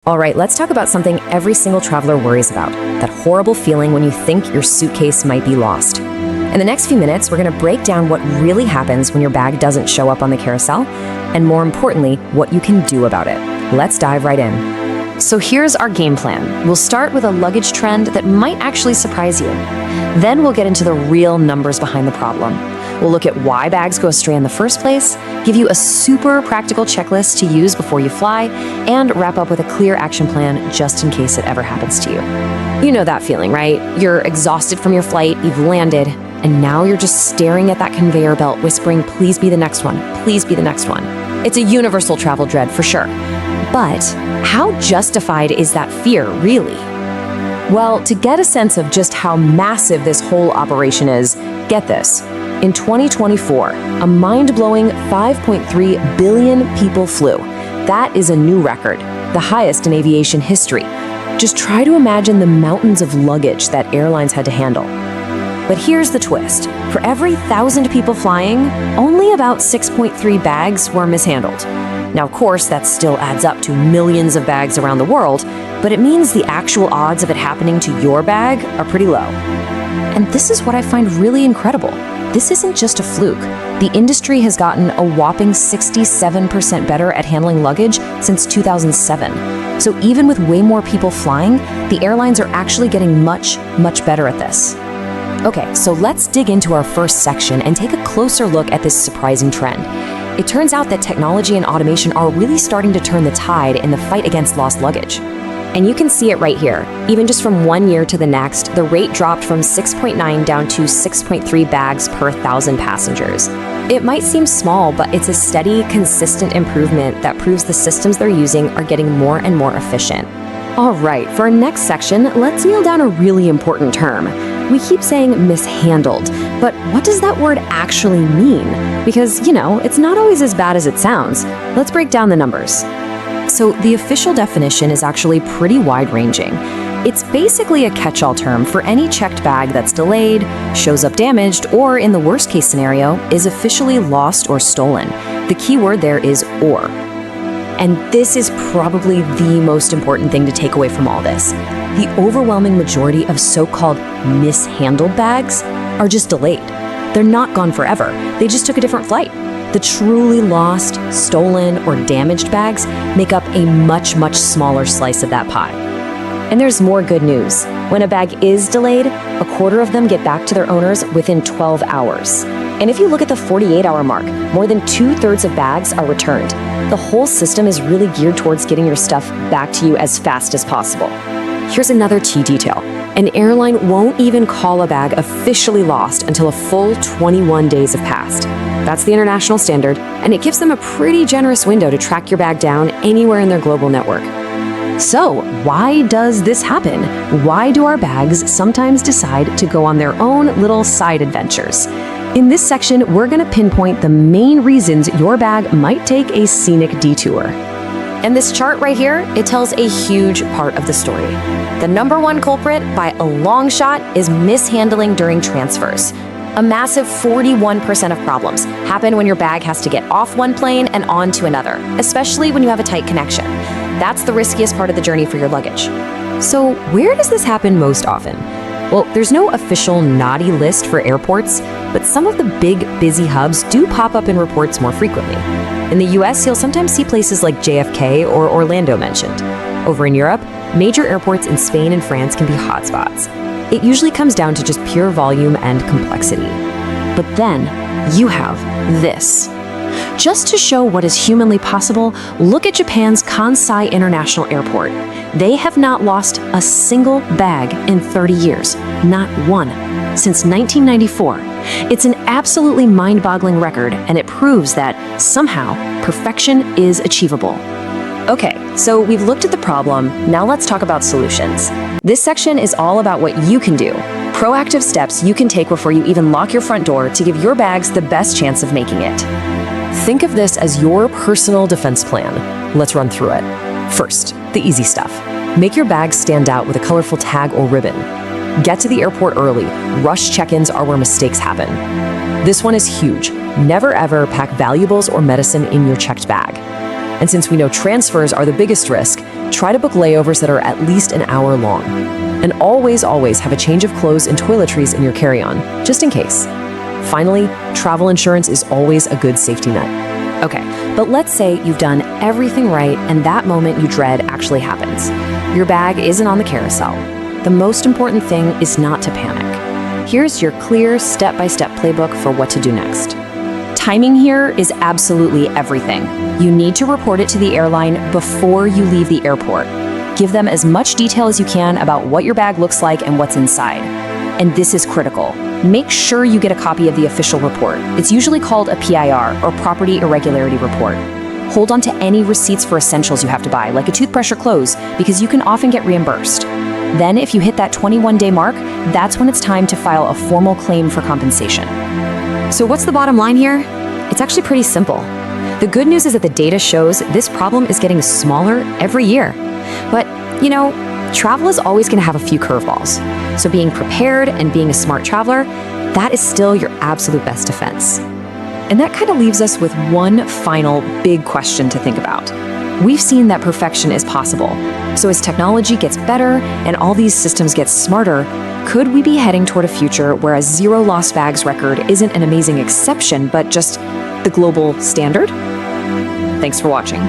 All right, let's talk about something every single traveler worries about, that horrible feeling when you think your suitcase might be lost. In the next few minutes, we're going to break down what really happens when your bag doesn't show up on the carousel, and more importantly, what you can do about it. Let's dive right in. So here's our game plan. We'll start with a luggage trend that might actually surprise you. Then we'll get into the real numbers behind the problem. We'll look at why bags go astray in the first place, give you a super practical checklist to use before you fly, and wrap up with a clear action plan just in case it ever happens to you. You know that feeling, right? You're exhausted from your flight, you've landed, and now you're just staring at that conveyor belt whispering, please be the next one, please be the next one. It's a universal travel dread for sure. But how justified is that fear, really? Well, to get a sense of just how massive this whole operation is, get this. In 2024, a mind-blowing 5.3 billion people flew. That is a new record, the highest in aviation history. Just try to imagine the mountains of luggage that airlines had to handle. But here's the twist. For every 1,000 people flying, only about 6.3 bags were mishandled. Now, of course, that still adds up to millions of bags around the world, but it means the actual odds of it happening to your bag are pretty low. And this is what I find really incredible. This isn't just a fluke. The industry has gotten a whopping 67% better at handling luggage since 2007. So even with way more people flying, the airlines are actually getting much, much better at this. Okay, so let's dig into our first section and take a closer look at this surprising trend. It turns out that technology and automation are really starting to turn the tide in the fight against lost luggage. And you can see it right here. Even just from 1 year to the next, the rate dropped from 6.9 down to 6.3 bags per 1,000 passengers. It might seem small, but it's a steady, consistent improvement that proves the systems they're using are getting more and more efficient. All right, for our next section, let's nail down a really important term. We keep saying mishandled, but what does that word actually mean? Because, it's not always as bad as it sounds. Let's break down the numbers. So the official definition is actually pretty wide-ranging. It's basically a catch-all term for any checked bag that's delayed, shows up damaged, or in the worst-case scenario, is officially lost or stolen. The key word there is "or." And this is probably the most important thing to take away from all this. The overwhelming majority of so-called mishandled bags are just delayed. They're not gone forever. They just took a different flight. The truly lost, stolen, or damaged bags make up a much, much smaller slice of that pie. And there's more good news. When a bag is delayed, a quarter of them get back to their owners within 12 hours. And if you look at the 48-hour mark, more than 2/3 of bags are returned. The whole system is really geared towards getting your stuff back to you as fast as possible. Here's another key detail. An airline won't even call a bag officially lost until a full 21 days have passed. That's the international standard, and it gives them a pretty generous window to track your bag down anywhere in their global network. So, why does this happen? Why do our bags sometimes decide to go on their own little side adventures? In this section, we're going to pinpoint the main reasons your bag might take a scenic detour. And this chart right here, it tells a huge part of the story. The number one culprit, by a long shot, is mishandling during transfers. A massive 41% of problems happen when your bag has to get off one plane and onto another, especially when you have a tight connection. That's the riskiest part of the journey for your luggage. So where does this happen most often? Well, there's no official naughty list for airports, but some of the big, busy hubs do pop up in reports more frequently. In the US, you'll sometimes see places like JFK or Orlando mentioned. Over in Europe, major airports in Spain and France can be hotspots. It usually comes down to just pure volume and complexity. But then, you have this. Just to show what is humanly possible, look at Japan's Kansai International Airport. They have not lost a single bag in 30 years, not one, since 1994. It's an absolutely mind-boggling record, and it proves that, somehow, perfection is achievable. Okay, so we've looked at the problem, now let's talk about solutions. This section is all about what you can do, proactive steps you can take before you even lock your front door to give your bags the best chance of making it. Think of this as your personal defense plan. Let's run through it. First, the easy stuff. Make your bags stand out with a colorful tag or ribbon. Get to the airport early. Rush check-ins are where mistakes happen. This one is huge. Never ever pack valuables or medicine in your checked bag. And since we know transfers are the biggest risk, Try to book layovers that are at least an hour long. And always have a change of clothes and toiletries in your carry-on, just in case. Finally, travel insurance is always a good safety net. Okay, but let's say you've done everything right and that moment you dread actually happens. Your bag isn't on the carousel. The most important thing is not to panic. Here's your clear step-by-step playbook for what to do next. Timing here is absolutely everything. You need to report it to the airline before you leave the airport. Give them as much detail as you can about what your bag looks like and what's inside. And this is critical. Make sure you get a copy of the official report. It's usually called a PIR, or Property Irregularity Report. Hold on to any receipts for essentials you have to buy, like a toothbrush or clothes, because you can often get reimbursed. Then, if you hit that 21-day mark, that's when it's time to file a formal claim for compensation. So what's the bottom line here? It's actually pretty simple. The good news is that the data shows this problem is getting smaller every year. But, travel is always going to have a few curveballs. So being prepared and being a smart traveler, that is still your absolute best defense. And that kind of leaves us with one final big question to think about. We've seen that perfection is possible. So as technology gets better and all these systems get smarter, could we be heading toward a future where a zero lost bags record isn't an amazing exception, but just the global standard? Thanks for watching.